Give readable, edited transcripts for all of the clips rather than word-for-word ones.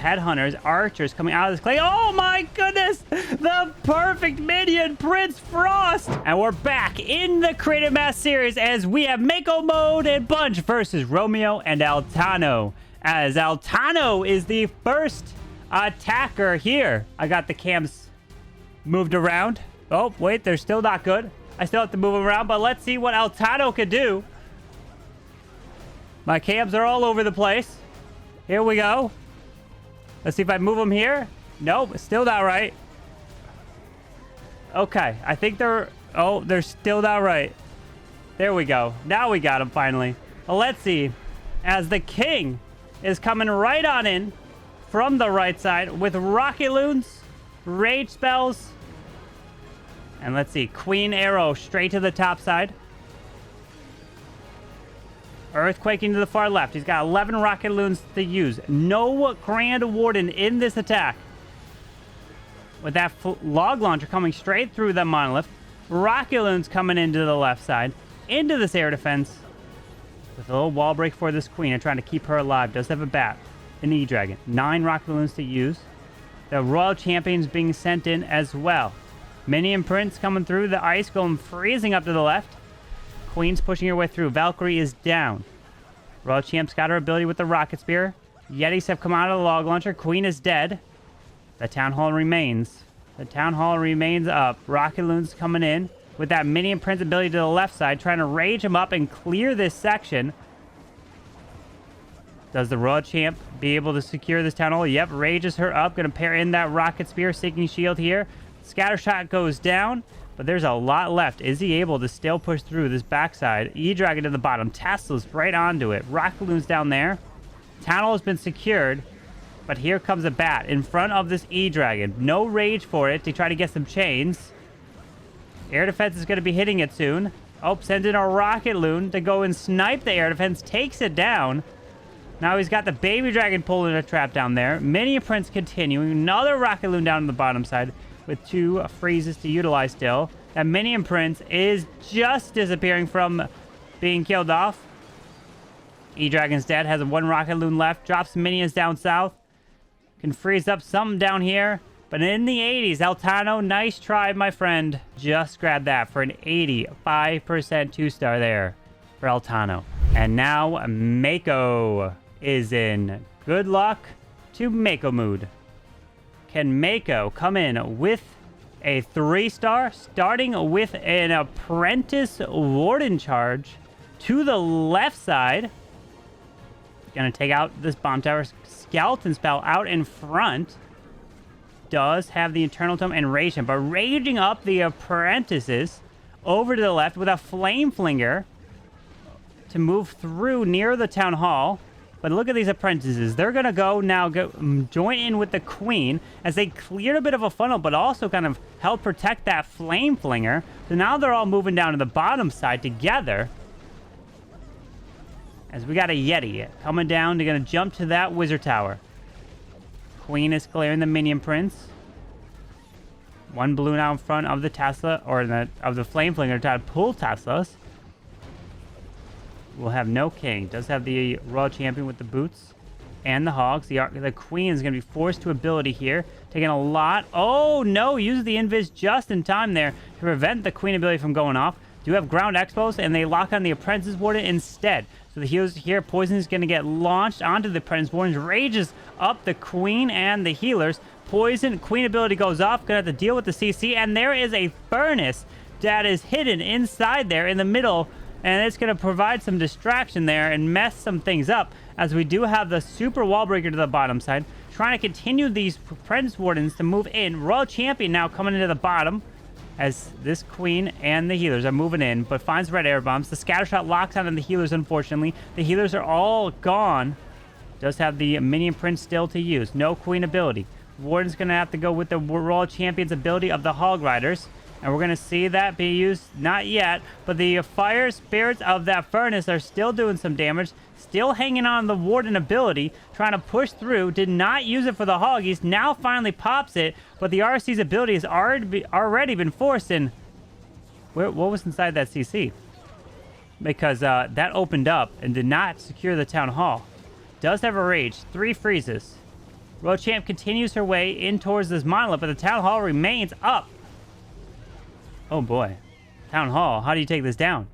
headhunters, archers coming out of this clay. Oh my goodness! The perfect minion, Prince Frost! And we're back in the Creative Mass series as we have MakoMoud and Bunch versus Romeo and Tano. As Tano is the first attacker here. I got the cams moved around. Oh, wait, they're still not good. I still have to move them around, but let's see what Tano can do. My cams are all over the place. Here we go. Let's see if I move them here. Nope, still not right. Okay, I think they're... Oh, they're still not right. There we go. Now we got them finally. Well, let's see. As the king is coming right on in from the right side with rocket loons, rage spells, and let's see. Queen arrow straight to the top side. Earthquaking to the far left. He's got 11 rocket loons to use. No Grand Warden in this attack. With that log launcher coming straight through the monolith. Rocket loons coming into the left side. Into this air defense. With a little wall break for this queen and trying to keep her alive. Does have a bat. An E-Dragon. 9 rocket loons to use. The Royal Champions being sent in as well. Minion Prince coming through. The ice golem freezing up to the left. Queen's pushing her way through. Valkyrie is down. Royal Champ's got her ability with the rocket spear. Yetis have come out of the log launcher. Queen is dead. The Town Hall remains. The Town Hall remains up. Rocket Loon's coming in with that Minion Prince ability to the left side, trying to rage him up and clear this section. Does the Royal Champ be able to secure this Town Hall? Yep, rages her up. Going to pair in that rocket spear, seeking shield here. Scattershot goes down. But there's a lot left. Is he able to still push through this backside? E-Dragon to the bottom. Tesla's right onto it. Rocket Loon's down there. Tano has been secured. But here comes a bat in front of this E-Dragon. No rage for it to try to get some chains. Air defense is going to be hitting it soon. Oh, sends in a Rocket Loon to go and snipe the air defense. Takes it down. Now he's got the Baby Dragon pulling a trap down there. Minion Prince continuing. Another Rocket Loon down on the bottom side. With 2 freezes to utilize still. That Minion Prince is just disappearing from being killed off. E-Dragon's dead. Has 1 Rocket Loon left. Drops minions down south. Can freeze up something down here. But in the 80s, Tano, nice try, my friend. Just grab that for an 85% 2-star there for Tano. And now Mako is in. Good luck to MakoMoud. Can Mako come in with a 3-star, starting with an Apprentice Warden charge to the left side? Gonna take out this bomb tower. Skeleton spell out in front. Does have the Eternal Tome and Rage him, but raging up the apprentices over to the left with a Flame Flinger to move through near the Town Hall. But look at these apprentices. They're going to go join in with the queen as they cleared a bit of a funnel, but also kind of help protect that flame flinger. So now they're all moving down to the bottom side together. As we got a Yeti coming down. They're going to jump to that wizard tower. Queen is clearing the Minion Prince. 1 balloon out in front of the Tesla, or of the flame flinger, trying to pull Teslas. We'll have no king. Does have the Royal Champion with the boots and the hogs. The queen is going to be forced to ability here. Taking a lot. Oh, no. Uses the invis just in time there to prevent the queen ability from going off. Do have ground expos, and they lock on the Apprentice Warden instead. So the healers here. Poison is going to get launched onto the Apprentice Warden. Rages up the queen and the healers. Poison. Queen ability goes off. Going to have to deal with the CC. And there is a furnace that is hidden inside there in the middle. And it's going to provide some distraction there and mess some things up, as we do have the super wall breaker to the bottom side. Trying to continue these Apprentice Wardens to move in. Royal Champion now coming into the bottom as this queen and the healers are moving in, but finds red air bombs. The scattershot locks on the healers, unfortunately. The healers are all gone. Does have the Minion Prince still to use. No queen ability. Warden's going to have to go with the Royal Champion's ability of the Hog Riders. And we're going to see that be used, not yet, but the fire spirits of that furnace are still doing some damage. Still hanging on the Warden ability, trying to push through. Did not use it for the Hoggies. Now finally pops it, but the RC's ability has already been forced in. What was inside that CC? Because that opened up and did not secure the Town Hall. Does have a rage. 3 freezes. Royal Champ continues her way in towards this monolith, but the Town Hall remains up. Oh boy. Town Hall, how do you take this down?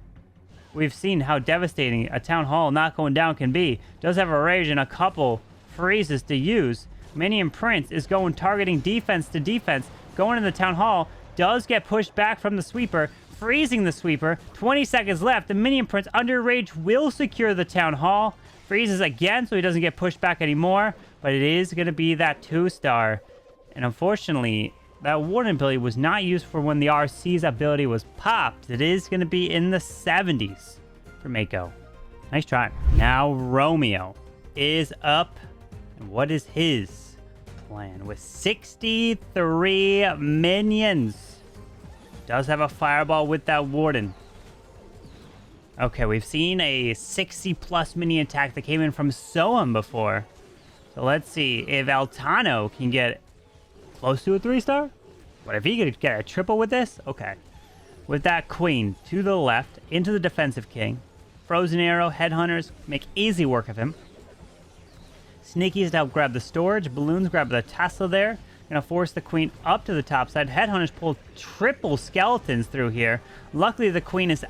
We've seen how devastating a Town Hall not going down can be. Does have a rage and a couple freezes to use. Minion Prince is going targeting defense to defense. Going in the Town Hall. Does get pushed back from the sweeper. Freezing the sweeper. 20 seconds left. The Minion Prince under rage will secure the Town Hall. Freezes again so he doesn't get pushed back anymore. But it is going to be that 2-star. And unfortunately, that Warden ability was not used for when the RC's ability was popped. It is going to be in the 70s for Mako. Nice try. Now Romeo is up. And what is his plan? With 63 minions. Does have a fireball with that Warden. Okay, we've seen a 60+ minion attack that came in from Soham before. So let's see if Tano can get close to a 3-star. But if he could get a triple with this, okay. With that queen to the left, into the defensive king. Frozen arrow, headhunters make easy work of him. Sneakies to help grab the storage. Balloons grab the Tesla there. Gonna force the queen up to the top side. Headhunters pull triple skeletons through here. Luckily, the queen is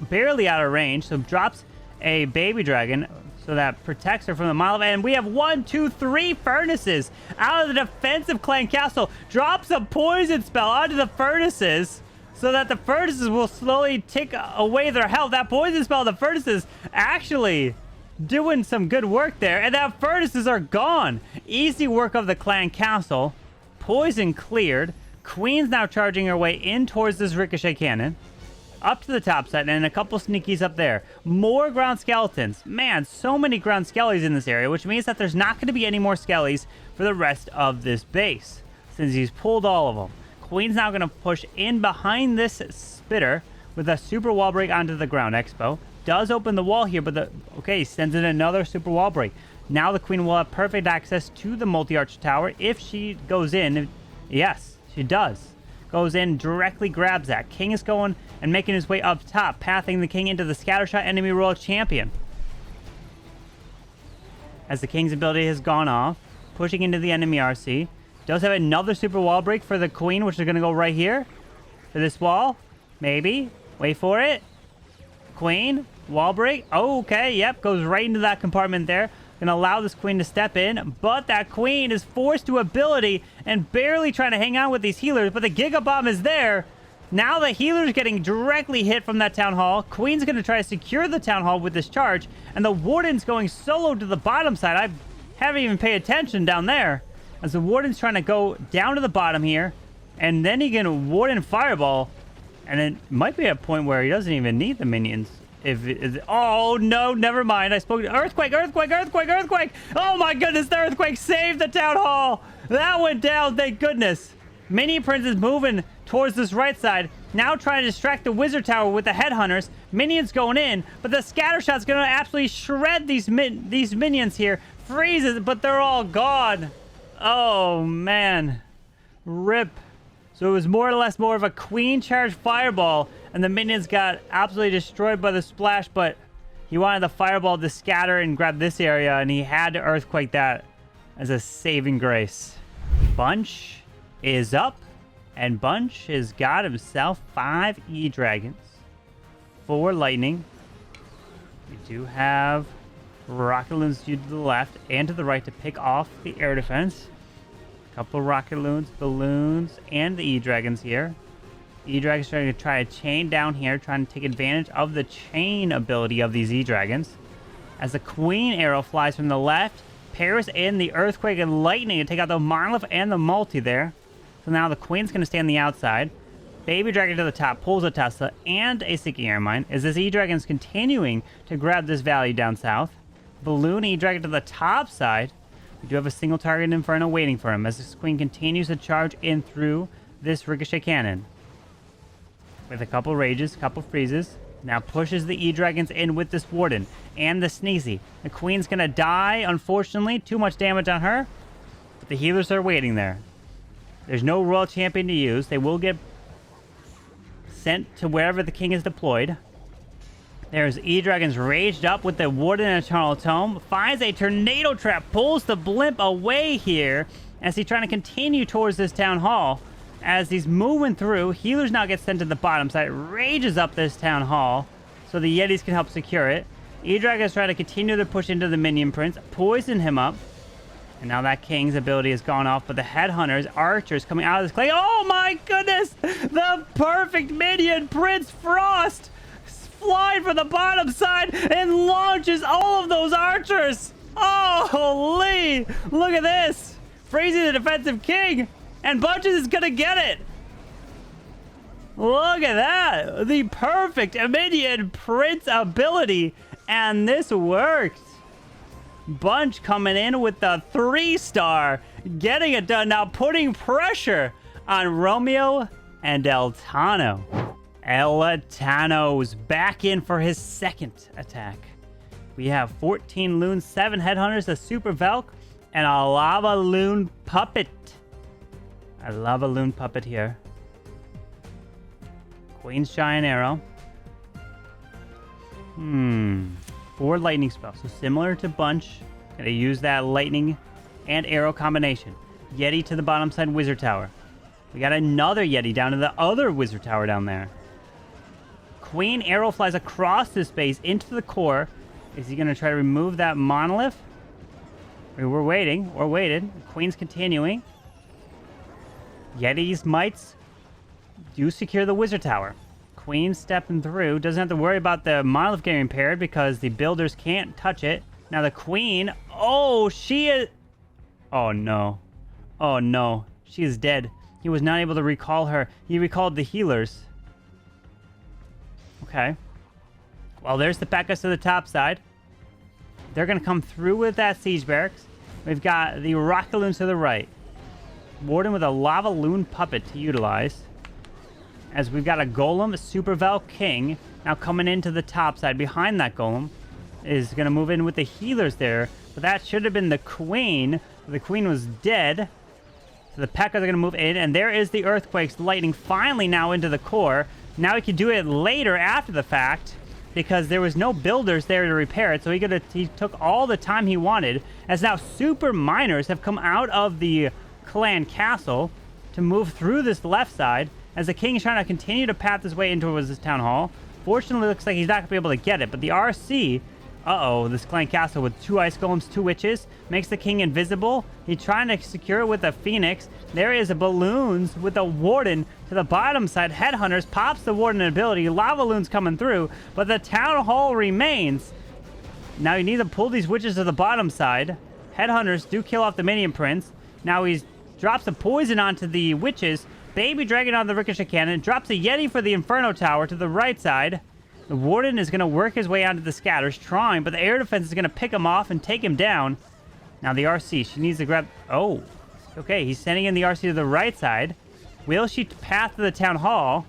barely out of range, so drops a baby dragon. So that protects her from the mile. And we have 1, 2, 3 furnaces out of the defensive clan castle. Drops a poison spell onto the furnaces so that the furnaces will slowly tick away their health. That poison spell, the furnaces actually doing some good work there. And that furnaces are gone. Easy work of the clan castle. Poison cleared. Queen's now charging her way in towards this ricochet cannon. Up to the top side, and a couple sneakies up there. More ground skeletons. Man, so many ground skellies in this area, which means that there's not going to be any more skellies for the rest of this base, since he's pulled all of them. Queen's now going to push in behind this spitter with a super wall break onto the ground. Expo does open the wall here, but okay, sends in another super wall break. Now the queen will have perfect access to the multi-arch tower if she goes in. Yes, she does. Goes in, directly grabs that. King is going and making his way up top, pathing the king into the scattershot enemy royal champion. As the king's ability has gone off, pushing into the enemy RC. Does have another super wall break for the queen, which is going to go right here. For this wall. Maybe. Wait for it. Queen. Wall break. Oh, okay. Yep. Goes right into that compartment there. Going to allow this queen to step in, but that queen is forced to ability and barely trying to hang on with these healers, but the Giga Bomb is there. Now the healer's getting directly hit from that Town Hall. Queen's going to try to secure the Town Hall with this charge, and the Warden's going solo to the bottom side. I haven't even paid attention down there, as the Warden's trying to go down to the bottom here, and then he can Warden Fireball, and it might be a point where he doesn't even need the minions. Oh, no, never mind. I spoke. Earthquake, earthquake, earthquake, earthquake. Oh, my goodness. The earthquake saved the Town Hall. That went down. Thank goodness. Minion Prince is moving towards this right side. Now trying to distract the Wizard Tower with the Headhunters. Minions going in, but the Scattershot's going to absolutely shred these minions here. Freezes, but they're all gone. Oh, man. RIP. So it was more or less more of a queen charge fireball, and the minions got absolutely destroyed by the splash, but he wanted the fireball to scatter and grab this area, and he had to earthquake that as a saving grace. Bunch is up, and Bunch has got himself 5 E-Dragons, 4 lightning. We do have rocket loons to the left and to the right to pick off the air defense. Couple rocket loons, balloons, and the E-Dragons here. E-Dragons trying to try a chain down here, trying to take advantage of the chain ability of these E-Dragons. As the Queen arrow flies from the left, pairs in the Earthquake and Lightning to take out the Monolith and the Multi there. So now the Queen's going to stay on the outside. Baby Dragon to the top, pulls a Tesla and a Seeking Air Mine. As this E-Dragon's continuing to grab this valley down south. Balloon E-Dragon to the top side. We do have a single target Inferno waiting for him as this Queen continues to charge in through this Ricochet Cannon. With a couple rages, couple freezes. Now pushes the E-Dragons in with this Warden and the Sneezy. The Queen's going to die, unfortunately. Too much damage on her. But the healers are waiting there. There's no Royal Champion to use. They will get sent to wherever the King is deployed. There's E-Dragons raged up with the Warden and Eternal Tome. Finds a Tornado Trap. Pulls the Blimp away here as he's trying to continue towards this Town Hall. As he's moving through, healers now get sent to the bottom side. Rages up this Town Hall so the Yetis can help secure it. E-Drag is trying to continue to push into the Minion Prince. Poison him up. And now that King's ability has gone off, but the Headhunters, Archers coming out of this clay. Oh my goodness! The perfect Minion Prince Frost flying from the bottom side and launches all of those Archers. Oh, holy! Look at this! Freezing the defensive King, and Bunches is gonna get it. Look at that! The perfect Minion Prince ability, and this worked. Bunch coming in with the 3-star, getting it done now, putting pressure on Romeo and El Tano. El Tano's back in for his second attack. We have 14 Loons, 7 Headhunters, a Super Velk, and a Lava Loon Puppet. A Lava Loon Puppet here. Queen's Giant Arrow. 4 lightning spells, so similar to Bunch. Gonna use that lightning and arrow combination. Yeti to the bottom side Wizard Tower. We got another Yeti down to the other Wizard Tower down there. Queen arrow flies across this space into the core. Is he gonna try to remove that monolith? We're waiting, or waited. Queen's continuing. Yeti's mites do secure the Wizard Tower. Queen stepping through. Doesn't have to worry about the monolith getting repaired because the builders can't touch it. Now the Queen. Oh, she is... Oh, no. Oh, no. She is dead. He was not able to recall her. He recalled the healers. Okay. Well, there's the P.E.K.K.A.s to the top side. They're going to come through with that Siege Barracks. We've got the Rocket Loons to the right. Warden with a Lava Loon Puppet to utilize. As we've got a Golem, a Super Val King, now coming into the top side. Behind that Golem is going to move in with the healers there. But that should have been the Queen. The Queen was dead. So the P.E.K.K.A.s are going to move in. And there is the Earthquakes lightning finally now into the core. Now he can do it later after the fact because there was no builders there to repair it. So he took all the time he wanted. As now Super Miners have come out of the Clan Castle to move through this left side. As the King is trying to continue to path his way into this Town Hall. Fortunately, looks like he's not going to be able to get it. But the RC... Uh-oh, this Clan Castle with 2 Ice Golems, 2 Witches. Makes the King invisible. He's trying to secure it with a Phoenix. There is a Balloons with a Warden to the bottom side. Headhunters pops the Warden ability. Lava Loons coming through. But the Town Hall remains. Now you need to pull these Witches to the bottom side. Headhunters do kill off the Minion Prince. Now he drops the poison onto the Witches. Baby Dragon on the Ricochet Cannon. Drops a Yeti for the Inferno Tower to the right side. The Warden is going to work his way onto the Scatters, trying, but the air defense is going to pick him off and take him down. Now the RC, she needs to grab... Oh, okay, he's sending in the RC to the right side. Will she path to the Town Hall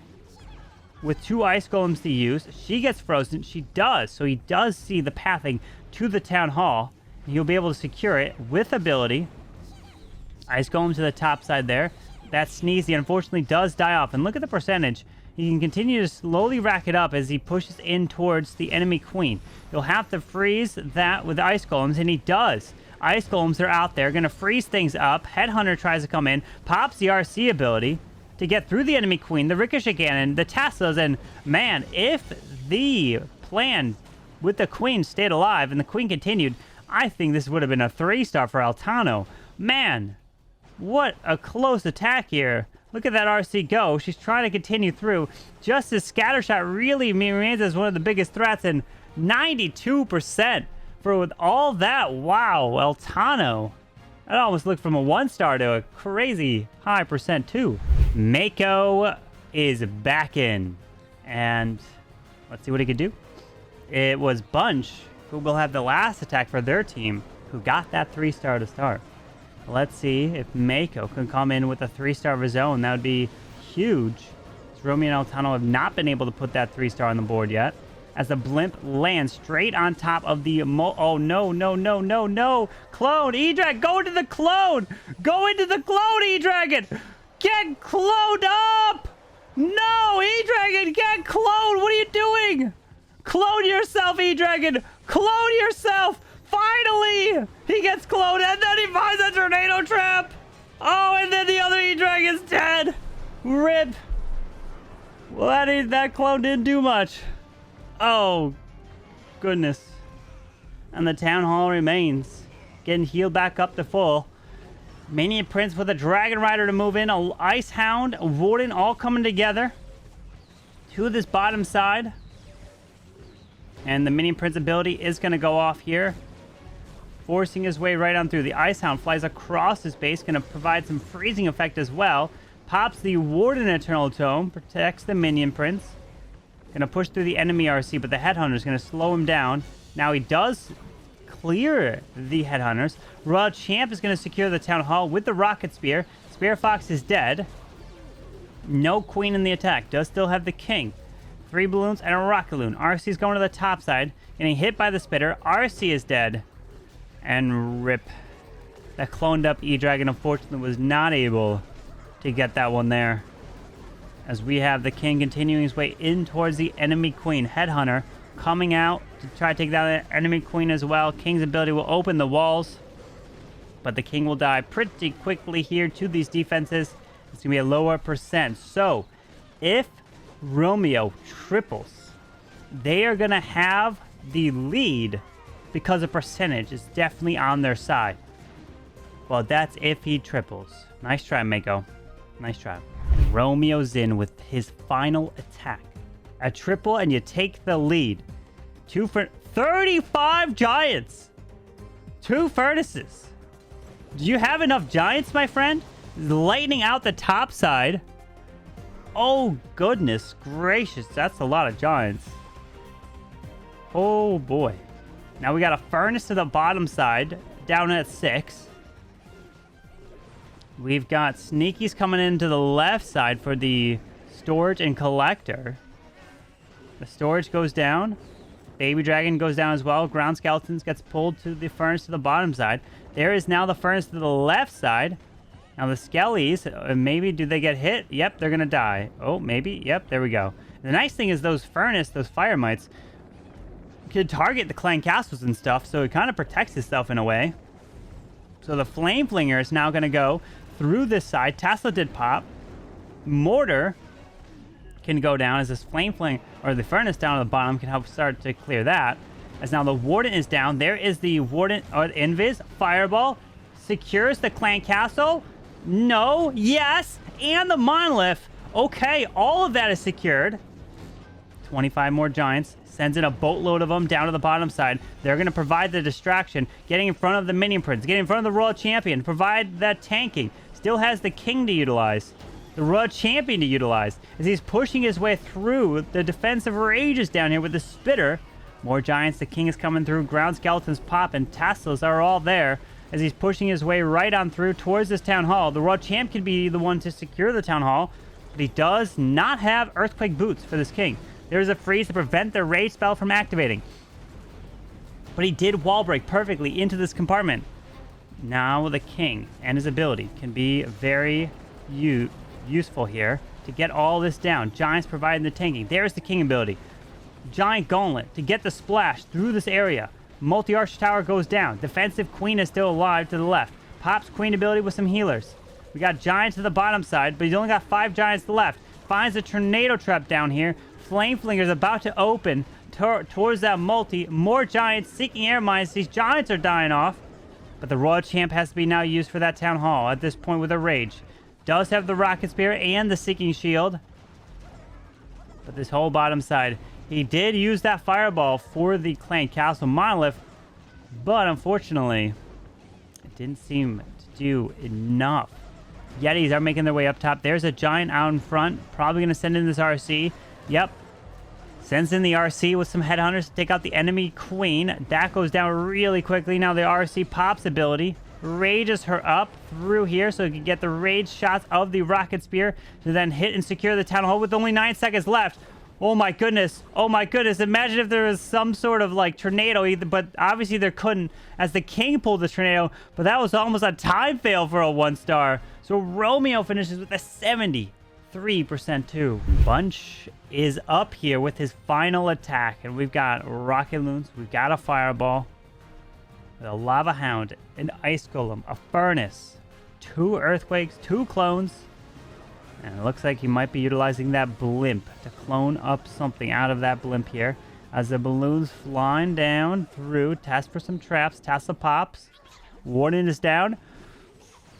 with 2 Ice Golems to use? She gets frozen. She does, so he does see the pathing to the Town Hall. And he'll be able to secure it with ability. Ice Golem to the top side there. That Sneezy unfortunately does die off. And look at the percentage. He can continue to slowly rack it up as he pushes in towards the enemy Queen. He'll have to freeze that with Ice Golems, and he does. Ice Golems are out there, going to freeze things up. Headhunter tries to come in, pops the RC ability to get through the enemy Queen, the Ricochet Cannon, the Teslas, and man, if the plan with the Queen stayed alive and the Queen continued, I think this would have been a 3-star for El Tano. Man, what a close attack here. Look at that RC go. She's trying to continue through. Just as Scattershot really remains as one of the biggest threats. And 92% for with all that. Wow, El Tano. That almost looked from a 1-star to a crazy high percent too. Mako is back in. And let's see what he can do. It was Bunch who will have the last attack for their team who got that 3-star to start. Let's see if Mako can come in with a 3-star of his own. That would be huge. Romeo and El Tano have not been able to put that 3-star on the board yet. As the Blimp lands straight on top of the... Oh, no, no, no, no, no. Clone, EDRAG, go into the Clone. Go into the Clone, EDRAGON. Get cloned up. No, EDRAGON, get cloned. What are you doing? Clone yourself, E-Dragon! Clone yourself! Finally! He gets cloned, and then he finds a tornado trap! Oh, and then the other E-Dragon's dead! Rip! Well, that clone didn't do much. Oh, goodness. And the town hall remains. Getting healed back up to full. Minion Prince with a Dragon Rider to move in. A Ice Hound, a Warden, all coming together. To this bottom side. And the Minion Prince ability is going to go off here. Forcing his way right on through. The Ice Hound flies across his base. Going to provide some freezing effect as well. Pops the Warden Eternal Tome. Protects the Minion Prince. Going to push through the enemy RC, but the Headhunter is going to slow him down. Now he does clear the Headhunters. Royal Champ is going to secure the Town Hall with the Rocket Spear. Spear Fox is dead. No Queen in the attack. Does still have the King. 3 balloons and a Rocket Loon. RC is going to the top side. Getting hit by the Spitter. RC is dead. And rip. That cloned up E-Dragon unfortunately was not able to get that one there. As we have the King continuing his way in towards the enemy Queen. Headhunter coming out to try to take down the enemy Queen as well. King's ability will open the walls. But the King will die pretty quickly here to these defenses. It's going to be a lower percent. So, if Romeo triples, they are going to have the lead because the percentage is definitely on their side. Well, that's if he triples. Nice try, Mako. Nice try. Romeo's in with his final attack. A triple and you take the lead. 35 giants. 2 furnaces. Do you have enough giants, my friend? Lightning out the top side. Oh, goodness gracious. That's a lot of giants. Oh, boy. Now we got a furnace to the bottom side. Down at 6. We've got sneakies coming into the left side for the storage and collector. The storage goes down. Baby Dragon goes down as well. Ground Skeletons gets pulled to the furnace to the bottom side. There is now the furnace to the left side. Now the Skellies, maybe do they get hit? Yep, they're going to die. Oh, maybe. Yep, there we go. The nice thing is those furnace, those fire mites, could target the clan castles and stuff, so it kind of protects itself in a way. So the Flame Flinger is now going to go through this side. Tesla did pop. Mortar can go down as this Flame Flinger, or the furnace down at the bottom can help start to clear that. As now the Warden is down. There is the Warden, or the Invis. Fireball secures the clan castle. No. Yes. And the Monolith. Okay, all of that is secured. 25 more giants. Sends in a boatload of them down to the bottom side. They're going to provide the distraction. Getting in front of the Minion Prince. Getting in front of the Royal Champion. Provide that tanking. Still has the King to utilize. The Royal Champion to utilize. As he's pushing his way through the defensive rages down here with the Spitter. More giants. The King is coming through. Ground Skeletons pop and Teslas are all there. As he's pushing his way right on through towards this Town Hall. The Royal Champ can be the one to secure the Town Hall. But he does not have Earthquake Boots for this King. There's a freeze to prevent the rage spell from activating. But he did wall break perfectly into this compartment. Now the King and his ability can be very useful here to get all this down. Giants providing the tanking. There's the King ability. Giant Gauntlet to get the splash through this area. Multi-Arch Tower goes down. Defensive Queen is still alive to the left. Pops Queen ability with some healers. We got Giants to the bottom side, but he's only got 5 giants left. Finds a Tornado Trap down here. Flame Flinger is about to open towards that multi. More giants seeking air mines. These giants are dying off. But the Royal Champ has to be now used for that Town Hall at this point with a rage. Does have the Rocket Spear and the Seeking Shield. But this whole bottom side, he did use that Fireball for the Clan Castle Monolith. But unfortunately, it didn't seem to do enough. Yetis are making their way up top. There's a giant out in front. Probably going to send in this RC. Yep. Sends in the RC with some headhunters to take out the enemy Queen. That goes down really quickly. Now the RC pops ability. Rages her up through here so he can get the rage shots of the Rocket Spear to then hit and secure the Town Hall with only 9 seconds left. Oh my goodness. Oh my goodness. Imagine if there was some sort of like tornado, but obviously there couldn't as the King pulled the tornado, but that was almost a time fail for a 1-star. So Romeo finishes with a 3% too. Bunch is up here with his final attack, and we've got rocket loons, we've got a fireball, a lava hound, an ice golem, a furnace, 2 earthquakes, 2 clones, and it looks like he might be utilizing that blimp to clone up something out of that blimp here. As the balloons flying down through, test for some traps, Tesla pops. Warden is down.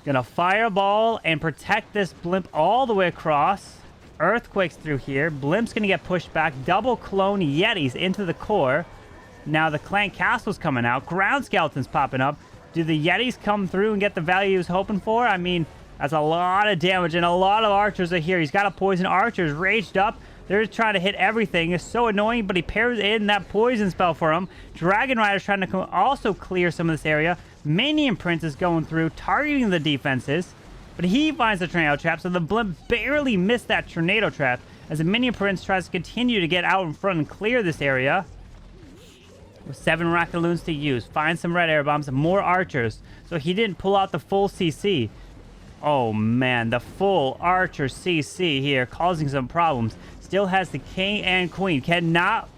Gonna fireball and protect this blimp all the way across. Earthquakes through here. Blimp's gonna get pushed back. Double clone yetis into the core. Now the clan castle's coming out. Ground skeletons popping up. Do the yetis come through and get the value he was hoping for? I mean, that's a lot of damage, and a lot of archers are here. He's got a poison. Archers raged up. They're just trying to hit everything. It's so annoying, but he pairs in that poison spell for him. Dragon Rider's trying to also clear some of this area. Minion Prince is going through, targeting the defenses. But he finds the tornado trap, so the blimp barely missed that tornado trap as the Minion Prince tries to continue to get out in front and clear this area. With 7 rocket loons to use. Find some red air bombs, more archers. So he didn't pull out the full CC. Oh man, the full archer CC here causing some problems. Still has the king and queen. Cannot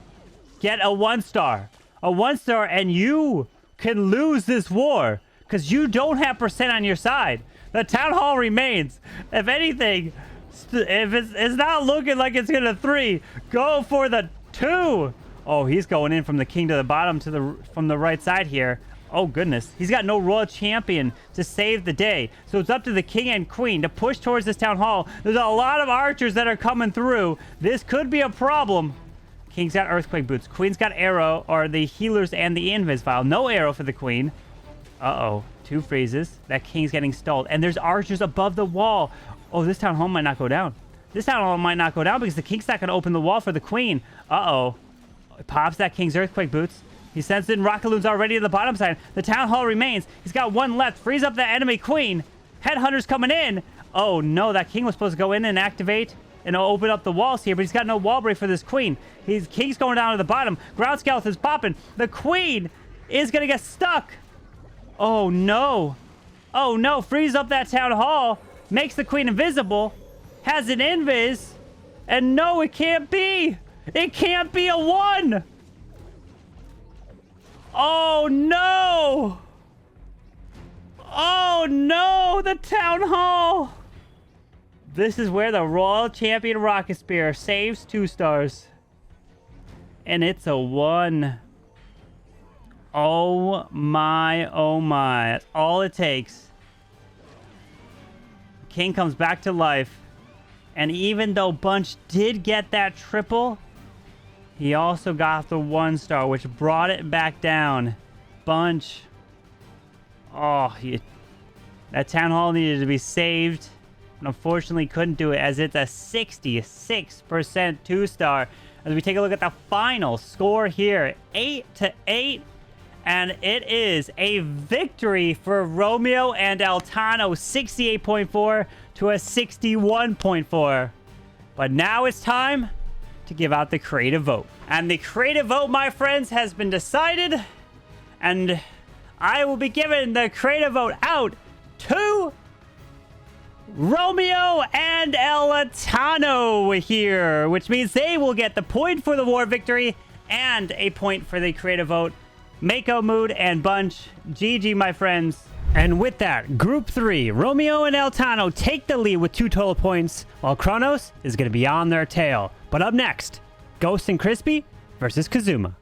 get a 1-star. A 1-star, and you can lose this war because you don't have percent on your side. The town hall remains. If anything, if it's not looking like it's gonna 3, go for the 2. Oh, he's going in from the king to the bottom to from the right side here. Oh goodness, he's got no royal champion to save the day, so it's up to the king and queen to push towards this town hall. There's a lot of archers that are coming through. This could be a problem. King's got earthquake boots. Queen's got arrow, or the healers and the invis vial. No arrow for the queen. Uh-oh, 2 freezes. That king's getting stalled, and there's archers above the wall. Oh, this town hall might not go down. This town hall might not go down because the king's not going to open the wall for the queen. Uh-oh. Pops that king's earthquake boots. He sends in rocket loons already to the bottom side. The town hall remains. He's got 1 left. Freeze up that enemy queen. Headhunter's coming in. Oh no, that king was supposed to go in and activate and open up the walls here, but he's got no wall break for this queen. King's going down to the bottom. Ground skeleton's popping. The queen is gonna get stuck. Oh no. Oh no, freeze up that town hall. Makes the queen invisible. Has an invis. And no, it can't be. It can't be a 1. Oh no! Oh no! The town hall! This is where the Royal Champion Rocket Spear saves 2 stars. And it's a 1. Oh my, oh my. That's all it takes. King comes back to life. And even though Bunch did get that triple, he also got the 1-star, which brought it back down. Bunch. Oh, that town hall needed to be saved. And unfortunately couldn't do it as it's a 66% 2-star. As we take a look at the final score here. 8-8. And it is a victory for Romeo and Tano. 68.4 to a 61.4. But now it's time to give out the creative vote. And the creative vote, my friends, has been decided. And I will be giving the creative vote out to Romeo and Tano here, which means they will get the point for the war victory and a point for the creative vote. MakoMoud and Bunch, GG, my friends. And with that, Group 3, Romeo and Tano take the lead with 2 total points, while Kronos is going to be on their tail. But up next, Ghost and Crispy versus Kazuma.